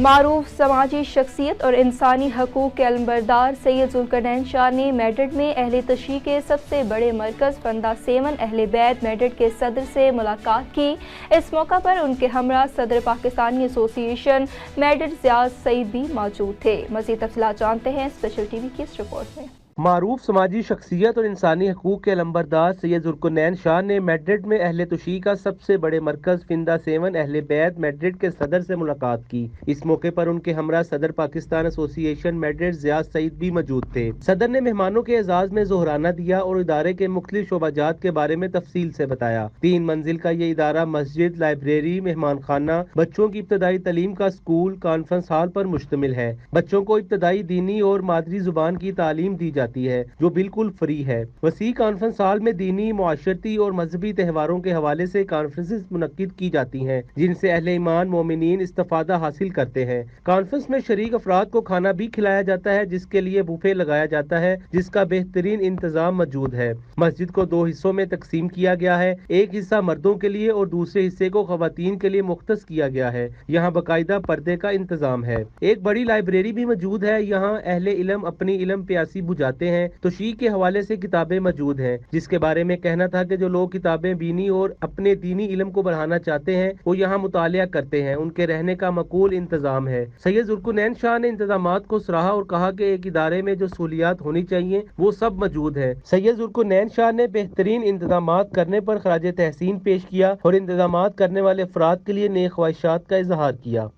मारूफ समाजी शख्सियत और इंसानी हकूक़ के अलमबरदार सैयद जुल्करनैन शाह ने मेडठ में अहले तशरीह के सबसे बड़े मरकज़ फंदा 7 अहले बैत मेडठ के सदर से मुलाकात की। इस मौका पर उनके हमरा सदर पाकिस्तानी एसोसिएशन मेडठ ज़ियाद सईद भी मौजूद थे। मज़ीद तफसीलात जानते हैं स्पेशल टीवी की इस रिपोर्ट में। मारूफ समाजी शख्सियत और इंसानी हकूक़ के अलमबरदार सैयद जुल्करनैन शाह ने मेडठ में अहले तशरीह का सबसे बड़े मरकज़ फंदा 7 अहले बैत मेडठ के सदर से मुलाकात की। इस मौके पर उनके हमरा सदर पाकिस्तान एसोसिएशन मेडठ ज़ियाद सईद भी मौजूद थे। सदर ने मेहमानों के एजाज में जोहराना दिया और इदारे के मुख्तलिफ शोबाजात के बारे में तफसील से बताया। 3 मंजिल का ये इदारा मस्जिद, लाइब्रेरी, मेहमान खाना, बच्चों की इब्तदाई तालीम का स्कूल, कॉन्फ्रेंस हॉल पर मुश्तमिल है। बच्चों को इब्तदाई दीनी और मादरी जुबान की तालीम दी जाती है जो बिल्कुल फ्री है। वसी कॉन्फ्रेंस हॉल में दीनी, मुआशरती और मजहबी त्योहारों के हवाले से कॉन्फ्रेंसेस मुनक्किद की जाती हैं जिनसे अहले ईमान मोमिनीन इस्तिफादा हासिल करते हैं। कॉन्फ्रेंस में शरीक अफराद को खाना भी खिलाया जाता है जिसके लिए बुफे लगाया जाता है जिसका बेहतरीन इंतजाम मौजूद है। मस्जिद को 2 हिस्सों में तकसीम किया गया है। एक हिस्सा मर्दों के लिए और दूसरे हिस्से को खवातीन के लिए मुख्तस किया गया है। यहाँ बाकायदा पर्दे का इंतजाम है। एक बड़ी लाइब्रेरी भी मौजूद है। यहाँ अहले इल्म अपनी इल्म प्यासी बुझाते हैं। तशरीह के हवाले से किताबें मौजूद हैं जिसके बारे में कहना था कि जो लोग किताबें बीनी और अपने दीनी इल्म को बढ़ाना चाहते हैं वो यहाँ मुतालिया करते हैं। उनके रहने का मकबूल इंतजाम है। सैयद जुल्करनैन शाह ने इंतजामात को सराहा और कहा कि एक इदारे में जो सहूलियात होनी चाहिए वो सब मौजूद है। सैयद जुल्करनैन शाह ने बेहतरीन इंतजामात करने पर खराज तहसीन पेश किया और इंतजामात करने वाले अफराद के लिए नेक ख्वाहिशात का इजहार किया।